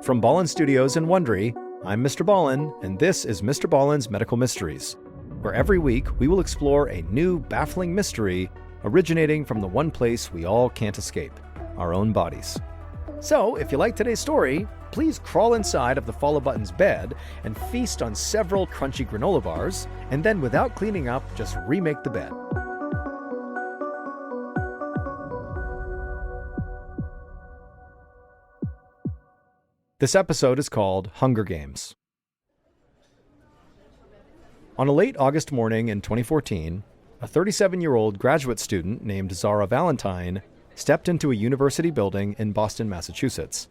From Ballen Studios in Wondery, I'm Mr. Ballen, and this is Mr. Ballen's Medical Mysteries, where every week we will explore a new, baffling mystery originating from the one place we all can't escape, our own bodies. So, if you like today's story, please crawl inside of the Follow Button's bed and feast on several crunchy granola bars, and then without cleaning up, just remake the bed. This episode is called Hunger Games. On a late August morning in 2014, a 37-year-old graduate student named Zara Valentine stepped into a university building in Boston, Massachusetts.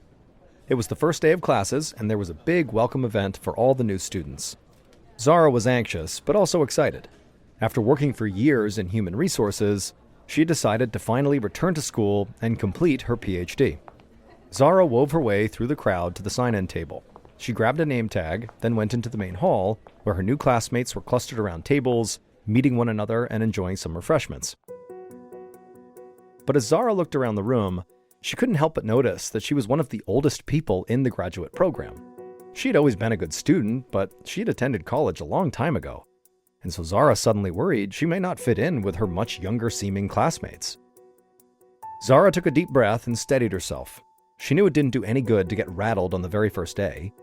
It was the first day of classes, and there was a big welcome event for all the new students. Zara was anxious, but also excited. After working for years in human resources, she decided to finally return to school and complete her PhD. Zara wove her way through the crowd to the sign-in table. She grabbed a name tag, then went into the main hall, where her new classmates were clustered around tables, meeting one another and enjoying some refreshments. But as Zara looked around the room, she couldn't help but notice that she was one of the oldest people in the graduate program. She had always been a good student, but she had attended college a long time ago. And so Zara suddenly worried she may not fit in with her much younger-seeming classmates. Zara took a deep breath and steadied herself. She knew it didn't do any good to get rattled on the very first day,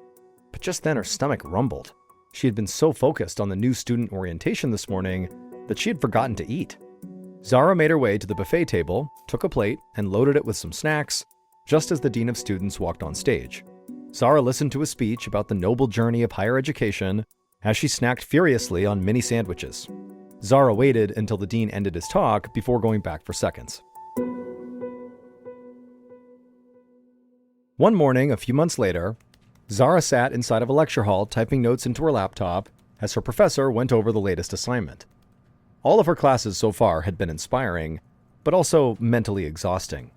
but just then her stomach rumbled. She had been so focused on the new student orientation this morning that she had forgotten to eat. Zara made her way to the buffet table, took a plate, and loaded it with some snacks, just as the dean of students walked on stage. Zara listened to a speech about the noble journey of higher education as she snacked furiously on mini sandwiches. Zara waited until the dean ended his talk before going back for seconds. One morning, a few months later, Zara sat inside of a lecture hall typing notes into her laptop as her professor went over the latest assignment. All of her classes so far had been inspiring, but also mentally exhausting.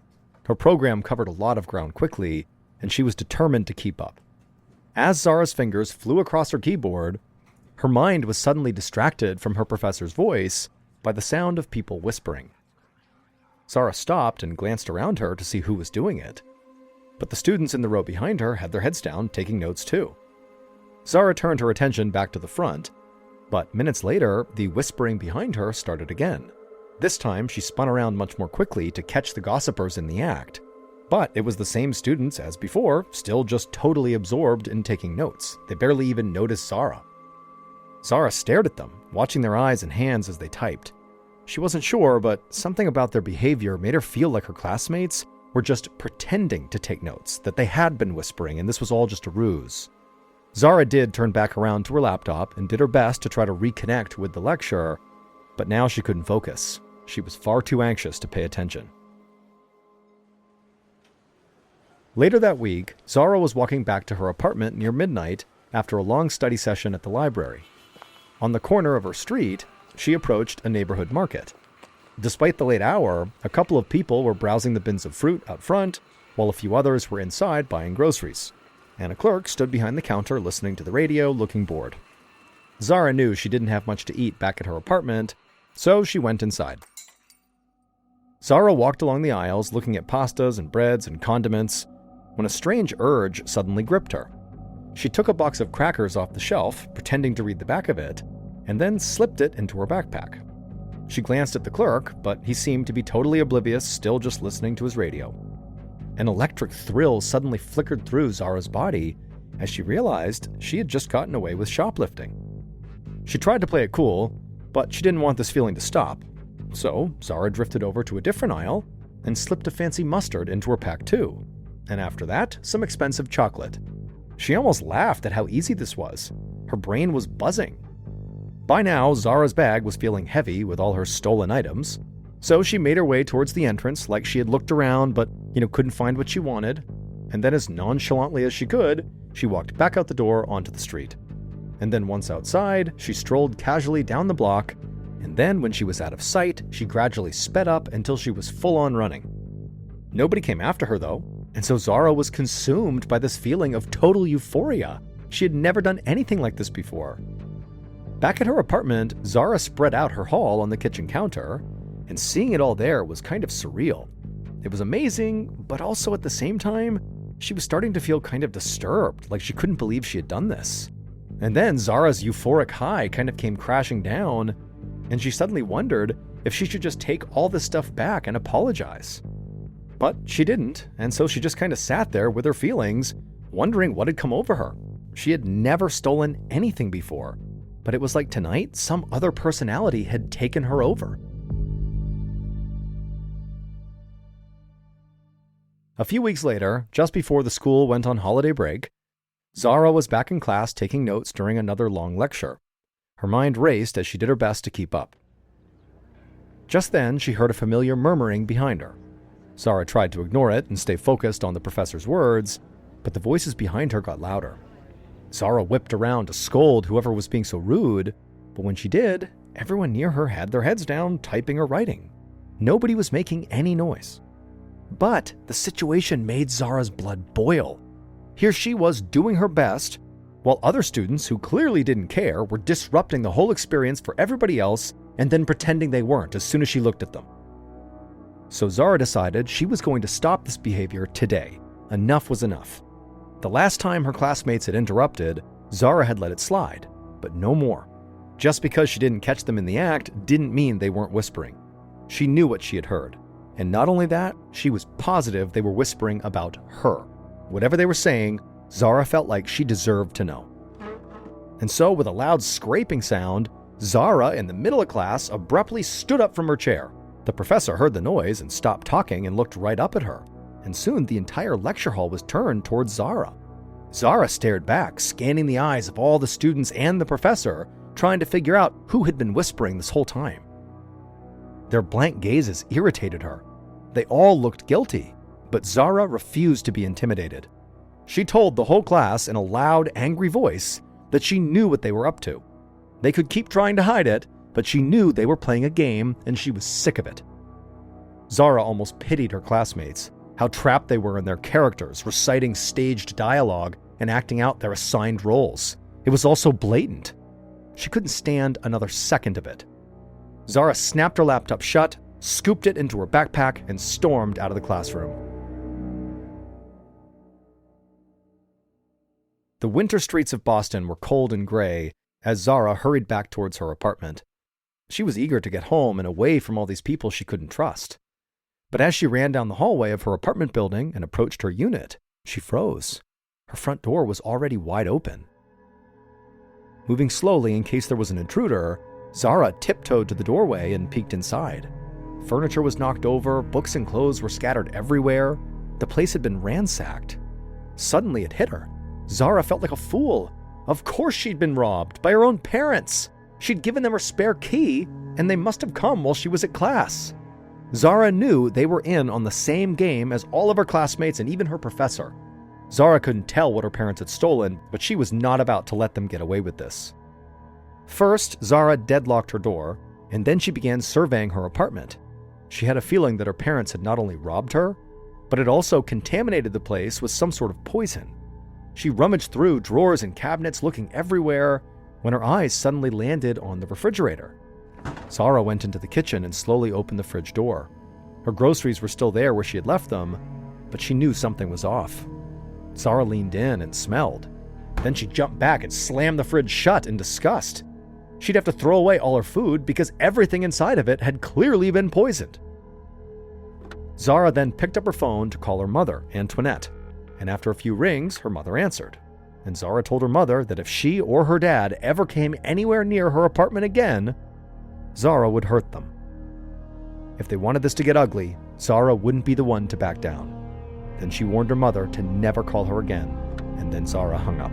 Her program covered a lot of ground quickly, and she was determined to keep up. As Zara's fingers flew across her keyboard, her mind was suddenly distracted from her professor's voice by the sound of people whispering. Zara stopped and glanced around her to see who was doing it. But the students in the row behind her had their heads down, taking notes too. Zara turned her attention back to the front, but minutes later, the whispering behind her started again. This time, she spun around much more quickly to catch the gossipers in the act. But it was the same students as before, still just totally absorbed in taking notes. They barely even noticed Zara. Zara stared at them, watching their eyes and hands as they typed. She wasn't sure, but something about their behavior made her feel like her classmates were just pretending to take notes, that they had been whispering and this was all just a ruse. Zara did turn back around to her laptop and did her best to try to reconnect with the lecture, but now she couldn't focus. She was far too anxious to pay attention. Later that week, Zara was walking back to her apartment near midnight after a long study session at the library. On the corner of her street, she approached a neighborhood market. Despite the late hour, a couple of people were browsing the bins of fruit out front, while a few others were inside buying groceries, and a clerk stood behind the counter listening to the radio, looking bored. Zara knew she didn't have much to eat back at her apartment, so she went inside. Zara walked along the aisles looking at pastas and breads and condiments, when a strange urge suddenly gripped her. She took a box of crackers off the shelf, pretending to read the back of it, and then slipped it into her backpack. She glanced at the clerk, but he seemed to be totally oblivious, still just listening to his radio. An electric thrill suddenly flickered through Zara's body as she realized she had just gotten away with shoplifting. She tried to play it cool, but she didn't want this feeling to stop. So Zara drifted over to a different aisle and slipped a fancy mustard into her pack too. And after that, some expensive chocolate. She almost laughed at how easy this was. Her brain was buzzing. By now, Zara's bag was feeling heavy with all her stolen items, so she made her way towards the entrance like she had looked around but, couldn't find what she wanted, and then as nonchalantly as she could, she walked back out the door onto the street. And then once outside, she strolled casually down the block, and then when she was out of sight, she gradually sped up until she was full-on running. Nobody came after her though, and so Zara was consumed by this feeling of total euphoria. She had never done anything like this before. Back at her apartment, Zara spread out her haul on the kitchen counter, and seeing it all there was kind of surreal. It was amazing, but also at the same time, she was starting to feel kind of disturbed, like she couldn't believe she had done this. And then Zara's euphoric high kind of came crashing down, and she suddenly wondered if she should just take all this stuff back and apologize. But she didn't, and so she just kind of sat there with her feelings, wondering what had come over her. She had never stolen anything before, but it was like tonight some other personality had taken her over. A few weeks later, just before the school went on holiday break, Zara was back in class taking notes during another long lecture. Her mind raced as she did her best to keep up. Just then, she heard a familiar murmuring behind her. Zara tried to ignore it and stay focused on the professor's words, but the voices behind her got louder. Zara whipped around to scold whoever was being so rude, but when she did, everyone near her had their heads down, typing or writing. Nobody was making any noise. But the situation made Zara's blood boil. Here she was doing her best, while other students who clearly didn't care were disrupting the whole experience for everybody else and then pretending they weren't as soon as she looked at them. So Zara decided she was going to stop this behavior today. Enough was enough. The last time her classmates had interrupted, Zara had let it slide, but no more. Just because she didn't catch them in the act didn't mean they weren't whispering. She knew what she had heard. And not only that, she was positive they were whispering about her. Whatever they were saying, Zara felt like she deserved to know. And so, with a loud scraping sound, Zara, in the middle of class, abruptly stood up from her chair. The professor heard the noise and stopped talking and looked right up at her. And soon the entire lecture hall was turned towards Zara. Zara stared back, scanning the eyes of all the students and the professor, trying to figure out who had been whispering this whole time. Their blank gazes irritated her. They all looked guilty, but Zara refused to be intimidated. She told the whole class in a loud, angry voice that she knew what they were up to. They could keep trying to hide it, but she knew they were playing a game and she was sick of it. Zara almost pitied her classmates, how trapped they were in their characters, reciting staged dialogue and acting out their assigned roles. It was all so blatant. She couldn't stand another second of it. Zara snapped her laptop shut, scooped it into her backpack, and stormed out of the classroom. The winter streets of Boston were cold and gray as Zara hurried back towards her apartment. She was eager to get home and away from all these people she couldn't trust. But as she ran down the hallway of her apartment building and approached her unit, she froze. Her front door was already wide open. Moving slowly in case there was an intruder, Zara tiptoed to the doorway and peeked inside. Furniture was knocked over, books and clothes were scattered everywhere. The place had been ransacked. Suddenly it hit her. Zara felt like a fool. Of course she'd been robbed by her own parents. She'd given them her spare key, and they must have come while she was at class. Zara knew they were in on the same game as all of her classmates and even her professor. Zara couldn't tell what her parents had stolen, but she was not about to let them get away with this. First, Zara deadlocked her door, and then she began surveying her apartment. She had a feeling that her parents had not only robbed her, but had also contaminated the place with some sort of poison. She rummaged through drawers and cabinets, looking everywhere, when her eyes suddenly landed on the refrigerator. Zara went into the kitchen and slowly opened the fridge door. Her groceries were still there where she had left them, but she knew something was off. Zara leaned in and smelled. Then she jumped back and slammed the fridge shut in disgust. She'd have to throw away all her food because everything inside of it had clearly been poisoned. Zara then picked up her phone to call her mother, Antoinette, and after a few rings, her mother answered. And Zara told her mother that if she or her dad ever came anywhere near her apartment again, Zara would hurt them. If they wanted this to get ugly, Zara wouldn't be the one to back down. Then she warned her mother to never call her again, and then Zara hung up.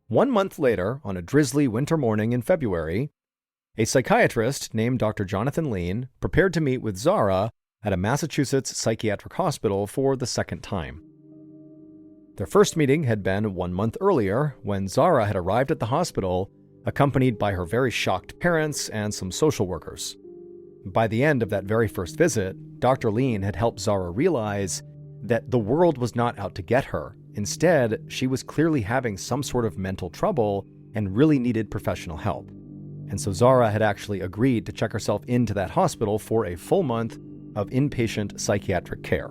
1 month later, on a drizzly winter morning in February, a psychiatrist named Dr. Jonathan Lean prepared to meet with Zara at a Massachusetts psychiatric hospital for the second time. Their first meeting had been 1 month earlier when Zara had arrived at the hospital, accompanied by her very shocked parents and some social workers. By the end of that very first visit, Dr. Lean had helped Zara realize that the world was not out to get her. Instead, she was clearly having some sort of mental trouble and really needed professional help. And so Zara had actually agreed to check herself into that hospital for a full month of inpatient psychiatric care.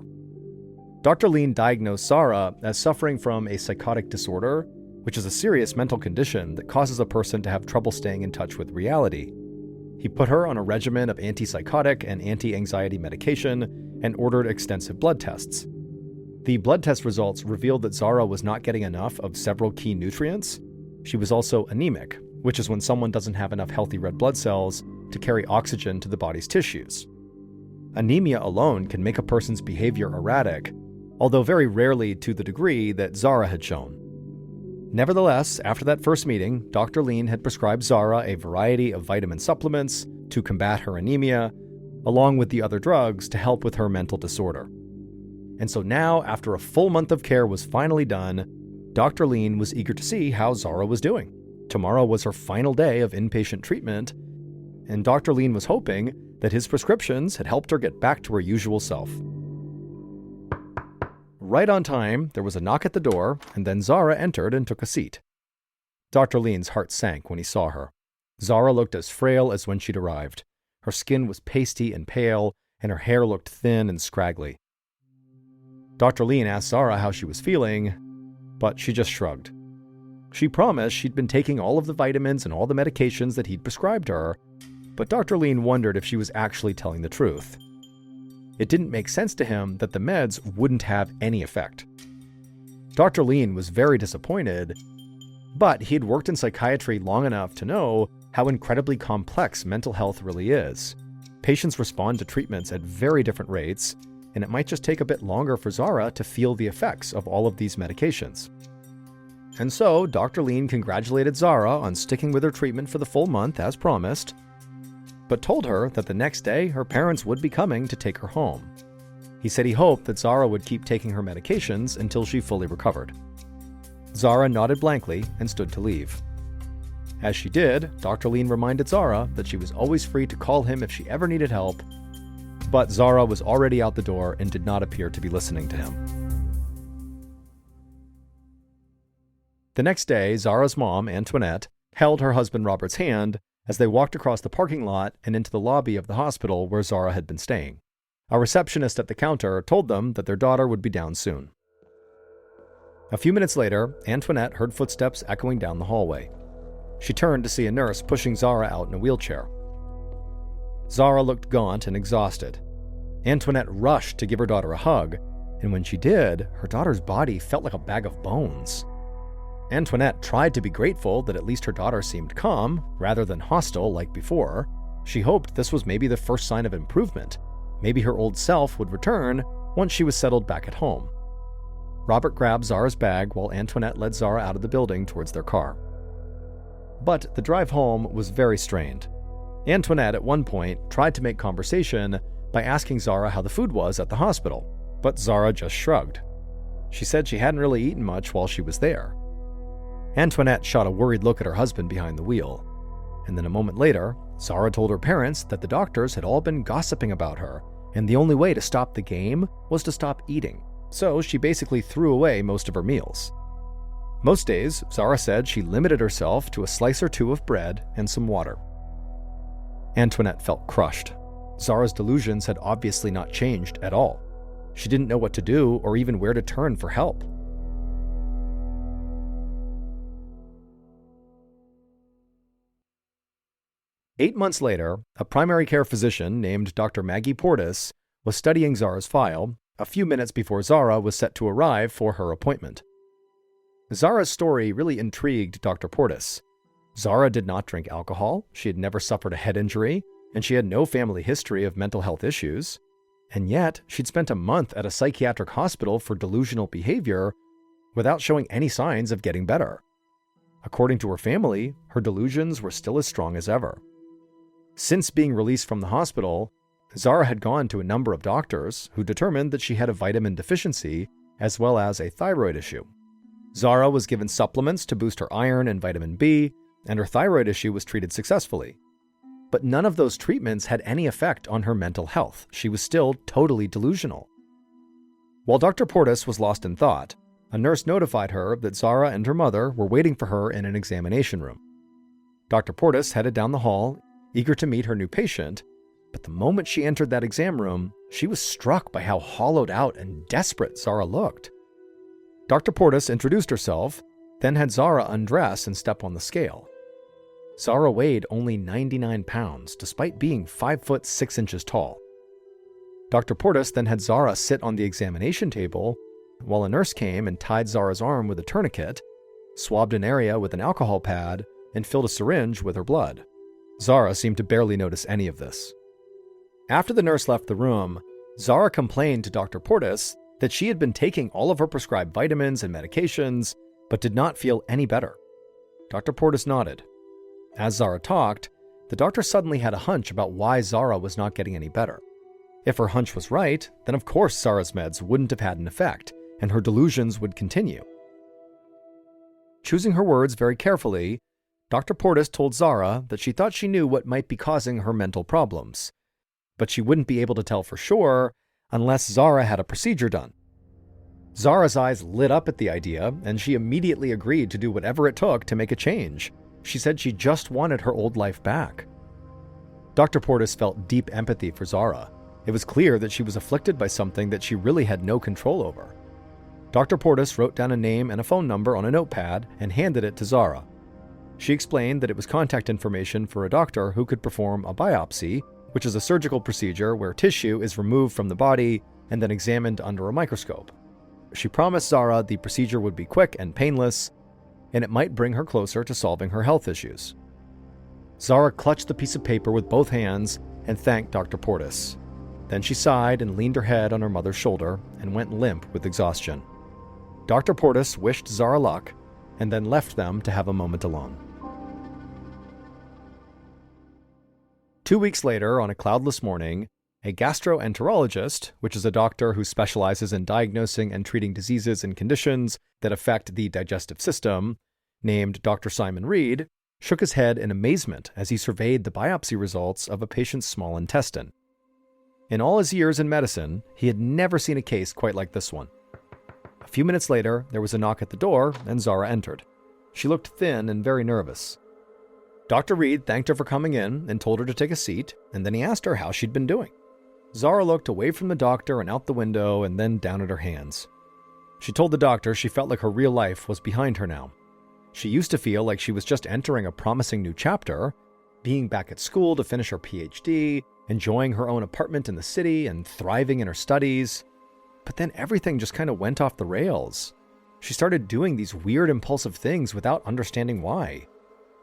Dr. Lean diagnosed Zara as suffering from a psychotic disorder, which is a serious mental condition that causes a person to have trouble staying in touch with reality. He put her on a regimen of antipsychotic and anti-anxiety medication and ordered extensive blood tests. The blood test results revealed that Zara was not getting enough of several key nutrients. She was also anemic, which is when someone doesn't have enough healthy red blood cells to carry oxygen to the body's tissues. Anemia alone can make a person's behavior erratic, although very rarely to the degree that Zara had shown. Nevertheless, after that first meeting, Dr. Lean had prescribed Zara a variety of vitamin supplements to combat her anemia, along with the other drugs to help with her mental disorder. And so now, after a full month of care was finally done, Dr. Lean was eager to see how Zara was doing. Tomorrow was her final day of inpatient treatment, and Dr. Lean was hoping that his prescriptions had helped her get back to her usual self. Right on time, there was a knock at the door, and then Zara entered and took a seat. Dr. Lean's heart sank when he saw her. Zara looked as frail as when she'd arrived. Her skin was pasty and pale, and her hair looked thin and scraggly. Dr. Lean asked Zara how she was feeling, but she just shrugged. She promised she'd been taking all of the vitamins and all the medications that he'd prescribed her, but Dr. Lean wondered if she was actually telling the truth. It didn't make sense to him that the meds wouldn't have any effect. Dr. Lean was very disappointed, but he had worked in psychiatry long enough to know how incredibly complex mental health really is. Patients respond to treatments at very different rates, and it might just take a bit longer for Zara to feel the effects of all of these medications. And so, Dr. Lean congratulated Zara on sticking with her treatment for the full month as promised, but told her that the next day her parents would be coming to take her home. He said he hoped that Zara would keep taking her medications until she fully recovered. Zara nodded blankly and stood to leave. As she did, Dr. Lean reminded Zara that she was always free to call him if she ever needed help, but Zara was already out the door and did not appear to be listening to him. The next day, Zara's mom, Antoinette, held her husband Robert's hand as they walked across the parking lot and into the lobby of the hospital where Zara had been staying. A receptionist at the counter told them that their daughter would be down soon. A few minutes later, Antoinette heard footsteps echoing down the hallway. She turned to see a nurse pushing Zara out in a wheelchair. Zara looked gaunt and exhausted. Antoinette rushed to give her daughter a hug, and when she did, her daughter's body felt like a bag of bones. Antoinette tried to be grateful that at least her daughter seemed calm, rather than hostile like before. She hoped this was maybe the first sign of improvement. Maybe her old self would return once she was settled back at home. Robert grabbed Zara's bag while Antoinette led Zara out of the building towards their car. But the drive home was very strained. Antoinette, at one point, tried to make conversation by asking Zara how the food was at the hospital, but Zara just shrugged. She said she hadn't really eaten much while she was there. Antoinette shot a worried look at her husband behind the wheel, and then a moment later, Zara told her parents that the doctors had all been gossiping about her, and the only way to stop the game was to stop eating, so she basically threw away most of her meals. Most days, Zara said she limited herself to a slice or two of bread and some water. Antoinette felt crushed. Zara's delusions had obviously not changed at all. She didn't know what to do or even where to turn for help. Eight months later, a primary care physician named Dr. Maggie Portis was studying Zara's file a few minutes before Zara was set to arrive for her appointment. Zara's story really intrigued Dr. Portis. Zara did not drink alcohol, she had never suffered a head injury, and she had no family history of mental health issues. And yet, she'd spent a month at a psychiatric hospital for delusional behavior without showing any signs of getting better. According to her family, her delusions were still as strong as ever. Since being released from the hospital, Zara had gone to a number of doctors who determined that she had a vitamin deficiency as well as a thyroid issue. Zara was given supplements to boost her iron and vitamin B, and her thyroid issue was treated successfully. But none of those treatments had any effect on her mental health. She was still totally delusional. While Dr. Portis was lost in thought, a nurse notified her that Zara and her mother were waiting for her in an examination room. Dr. Portis headed down the hall, eager to meet her new patient, But the moment she entered that exam room, she was struck by how hollowed out and desperate Zara looked. Dr. Portis introduced herself, then had Zara undress and step on the scale. Zara weighed only 99 pounds, despite being 5 foot 6 inches tall. Dr. Portis then had Zara sit on the examination table, while a nurse came and tied Zara's arm with a tourniquet, swabbed an area with an alcohol pad, and filled a syringe with her blood. Zara seemed to barely notice any of this. After the nurse left the room, Zara complained to Dr. Portis that she had been taking all of her prescribed vitamins and medications, but did not feel any better. Dr. Portis nodded. As Zara talked, the doctor suddenly had a hunch about why Zara was not getting any better. If her hunch was right, then of course Zara's meds wouldn't have had an effect, and her delusions would continue. Choosing her words very carefully, Dr. Portis told Zara that she thought she knew what might be causing her mental problems, but she wouldn't be able to tell for sure unless Zara had a procedure done. Zara's eyes lit up at the idea, and she immediately agreed to do whatever it took to make a change. She said she just wanted her old life back. Dr. Portis felt deep empathy for Zara. It was clear that she was afflicted by something that she really had no control over. Dr. Portis wrote down a name and a phone number on a notepad and handed it to Zara. She explained that it was contact information for a doctor who could perform a biopsy, which is a surgical procedure where tissue is removed from the body and then examined under a microscope. She promised Zara the procedure would be quick and painless, and it might bring her closer to solving her health issues. Zara clutched the piece of paper with both hands and thanked Dr. Portis. Then she sighed and leaned her head on her mother's shoulder and went limp with exhaustion. Dr. Portis wished Zara luck and then left them to have a moment alone. 2 weeks later, on a cloudless morning, a gastroenterologist, which is a doctor who specializes in diagnosing and treating diseases and conditions that affect the digestive system, named Dr. Simon Reed, shook his head in amazement as he surveyed the biopsy results of a patient's small intestine. In all his years in medicine, he had never seen a case quite like this one. A few minutes later, there was a knock at the door, and Zara entered. She looked thin and very nervous. Dr. Reed thanked her for coming in and told her to take a seat, and then he asked her how she'd been doing. Zara looked away from the doctor and out the window and then down at her hands. She told the doctor she felt like her real life was behind her now. She used to feel like she was just entering a promising new chapter, being back at school to finish her PhD, enjoying her own apartment in the city, and thriving in her studies. But then everything just kind of went off the rails. She started doing these weird impulsive things without understanding why.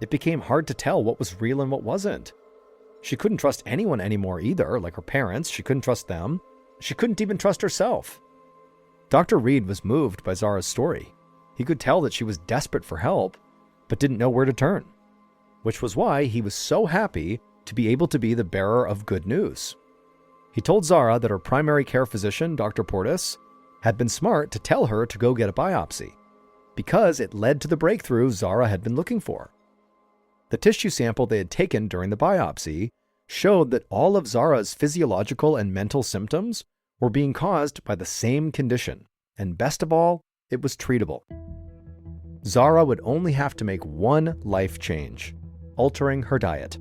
It became hard to tell what was real and what wasn't. She couldn't trust anyone anymore either, like her parents. She couldn't trust them. She couldn't even trust herself. Dr. Reed was moved by Zara's story. He could tell that she was desperate for help, but didn't know where to turn, which was why he was so happy to be able to be the bearer of good news. He told Zara that her primary care physician, Dr. Portis, had been smart to tell her to go get a biopsy, because it led to the breakthrough Zara had been looking for. The tissue sample they had taken during the biopsy showed that all of Zara's physiological and mental symptoms were being caused by the same condition, and best of all, it was treatable. Zara would only have to make one life change, altering her diet.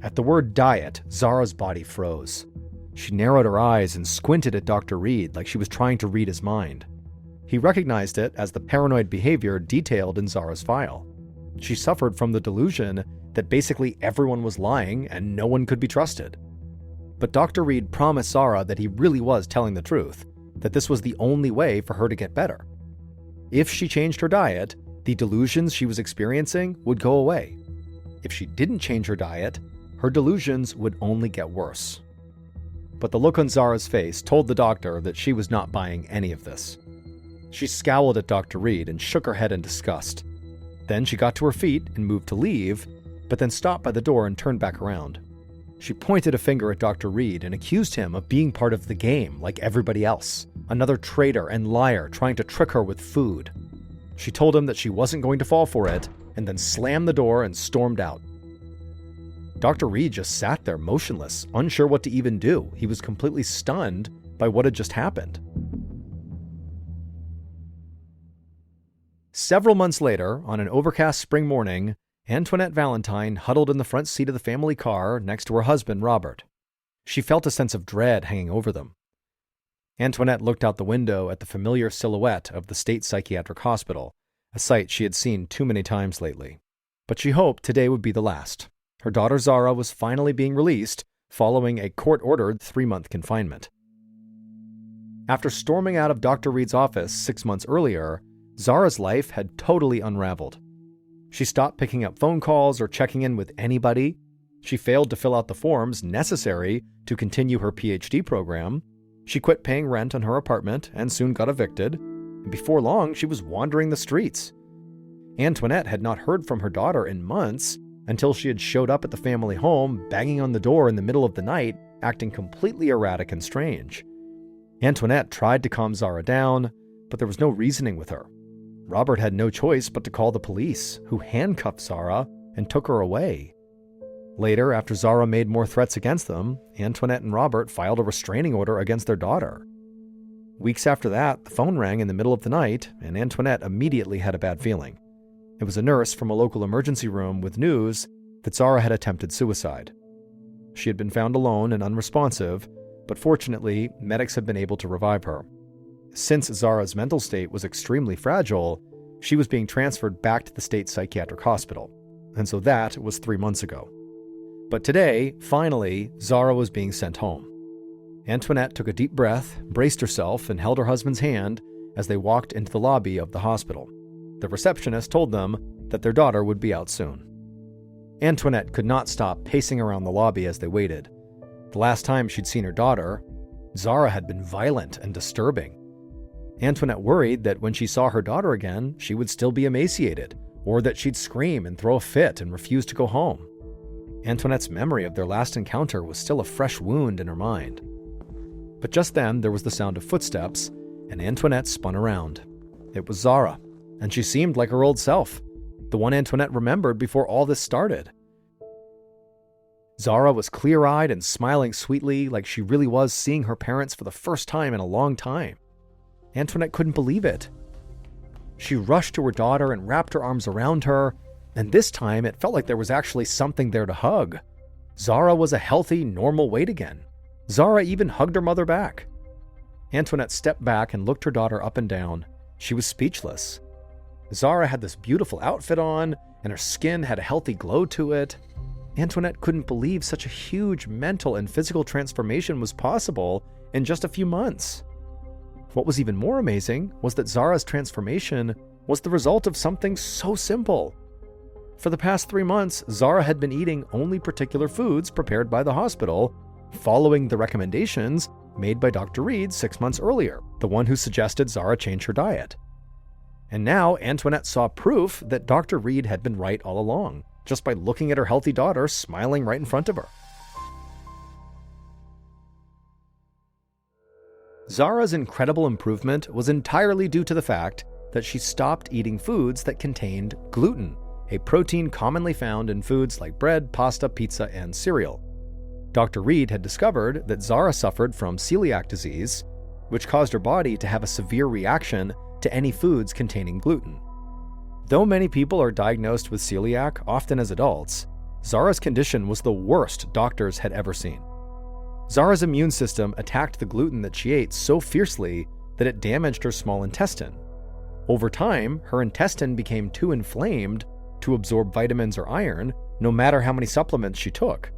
At the word diet, Zara's body froze. She narrowed her eyes and squinted at Dr. Reed like she was trying to read his mind. He recognized it as the paranoid behavior detailed in Zara's file. She suffered from the delusion that basically everyone was lying and no one could be trusted. But Dr. Reed promised Zara that he really was telling the truth, that this was the only way for her to get better. If she changed her diet, the delusions she was experiencing would go away. If she didn't change her diet, her delusions would only get worse. But the look on Zara's face told the doctor that she was not buying any of this. She scowled at Dr. Reed and shook her head in disgust. Then she got to her feet and moved to leave, but then stopped by the door and turned back around. She pointed a finger at Dr. Reed and accused him of being part of the game like everybody else, another traitor and liar trying to trick her with food. She told him that she wasn't going to fall for it, and then slammed the door and stormed out. Dr. Reed just sat there motionless, unsure what to even do. He was completely stunned by what had just happened. Several months later, on an overcast spring morning, Antoinette Valentine huddled in the front seat of the family car next to her husband, Robert. She felt a sense of dread hanging over them. Antoinette looked out the window at the familiar silhouette of the state psychiatric hospital, a sight she had seen too many times lately. But she hoped today would be the last. Her daughter Zara was finally being released following a court-ordered 3-month confinement. After storming out of Dr. Reed's office 6 months earlier, Zara's life had totally unraveled. She stopped picking up phone calls or checking in with anybody. She failed to fill out the forms necessary to continue her PhD program. She quit paying rent on her apartment and soon got evicted. And before long, she was wandering the streets. Antoinette had not heard from her daughter in months until she had showed up at the family home, banging on the door in the middle of the night, acting completely erratic and strange. Antoinette tried to calm Zara down, but there was no reasoning with her. Robert had no choice but to call the police, who handcuffed Zara and took her away. Later, after Zara made more threats against them, Antoinette and Robert filed a restraining order against their daughter. Weeks after that, the phone rang in the middle of the night, and Antoinette immediately had a bad feeling. It was a nurse from a local emergency room with news that Zara had attempted suicide. She had been found alone and unresponsive, but fortunately, medics had been able to revive her. Since Zara's mental state was extremely fragile, she was being transferred back to the state psychiatric hospital, and so that was 3 months ago. But today, finally, Zara was being sent home. Antoinette took a deep breath, braced herself, and held her husband's hand as they walked into the lobby of the hospital. The receptionist told them that their daughter would be out soon. Antoinette could not stop pacing around the lobby as they waited. The last time she'd seen her daughter, Zara had been violent and disturbing. Antoinette worried that when she saw her daughter again, she would still be emaciated, or that she'd scream and throw a fit and refuse to go home. Antoinette's memory of their last encounter was still a fresh wound in her mind. But just then, there was the sound of footsteps, and Antoinette spun around. It was Zara, and she seemed like her old self, the one Antoinette remembered before all this started. Zara was clear-eyed and smiling sweetly, like she really was seeing her parents for the first time in a long time. Antoinette couldn't believe it. She rushed to her daughter and wrapped her arms around her, and this time it felt like there was actually something there to hug. Zara was a healthy, normal weight again. Zara even hugged her mother back. Antoinette stepped back and looked her daughter up and down. She was speechless. Zara had this beautiful outfit on, and her skin had a healthy glow to it. Antoinette couldn't believe such a huge mental and physical transformation was possible in just a few months. What was even more amazing was that Zara's transformation was the result of something so simple. For the past 3 months, Zara had been eating only particular foods prepared by the hospital, following the recommendations made by Dr. Reed 6 months earlier, the one who suggested Zara change her diet. And now Antoinette saw proof that Dr. Reed had been right all along, just by looking at her healthy daughter smiling right in front of her. Zara's incredible improvement was entirely due to the fact that she stopped eating foods that contained gluten, a protein commonly found in foods like bread, pasta, pizza, and cereal. Dr. Reed had discovered that Zara suffered from celiac disease, which caused her body to have a severe reaction to any foods containing gluten. Though many people are diagnosed with celiac, often as adults, Zara's condition was the worst doctors had ever seen. Zara's immune system attacked the gluten that she ate so fiercely that it damaged her small intestine. Over time, her intestine became too inflamed to absorb vitamins or iron, no matter how many supplements she took.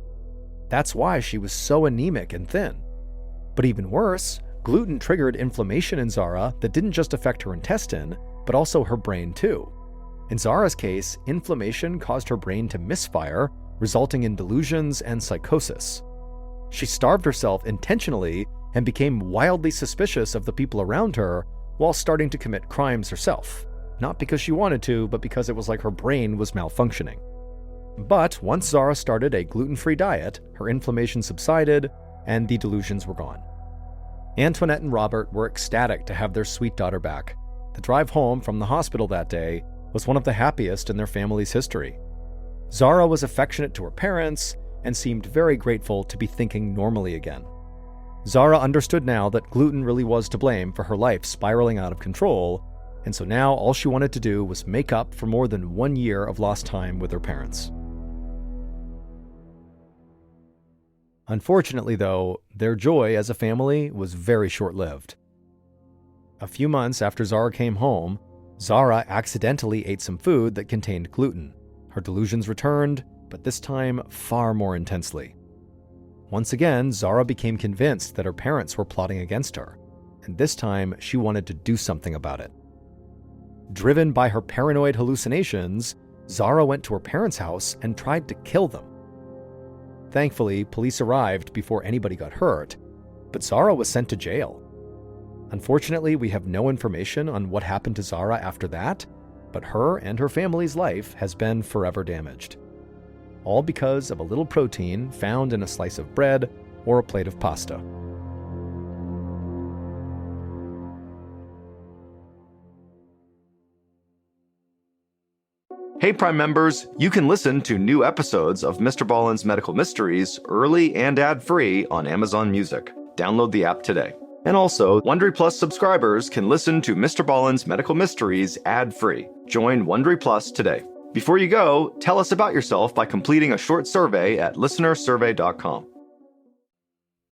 That's why she was so anemic and thin. But even worse, gluten triggered inflammation in Zara that didn't just affect her intestine, but also her brain too. In Zara's case, inflammation caused her brain to misfire, resulting in delusions and psychosis. She starved herself intentionally and became wildly suspicious of the people around her while starting to commit crimes herself. Not because she wanted to, but because it was like her brain was malfunctioning. But once Zara started a gluten-free diet, her inflammation subsided and the delusions were gone. Antoinette and Robert were ecstatic to have their sweet daughter back. The drive home from the hospital that day was one of the happiest in their family's history. Zara was affectionate to her parents and seemed very grateful to be thinking normally again. Zara understood now that gluten really was to blame for her life spiraling out of control, and so now all she wanted to do was make up for more than 1 year of lost time with her parents. Unfortunately, though, their joy as a family was very short-lived. A few months after Zara came home, Zara accidentally ate some food that contained gluten. Her delusions returned, but this time far more intensely. Once again, Zara became convinced that her parents were plotting against her, and this time she wanted to do something about it. Driven by her paranoid hallucinations, Zara went to her parents' house and tried to kill them. Thankfully, police arrived before anybody got hurt, but Zara was sent to jail. Unfortunately, we have no information on what happened to Zara after that, but her and her family's life has been forever damaged. All because of a little protein found in a slice of bread or a plate of pasta. Hey Prime members, you can listen to new episodes of MrBallen's Medical Mysteries early and ad-free on Amazon Music. Download the app today. And also, Wondery Plus subscribers can listen to MrBallen's Medical Mysteries ad-free. Join Wondery Plus today. Before you go, tell us about yourself by completing a short survey at listenersurvey.com.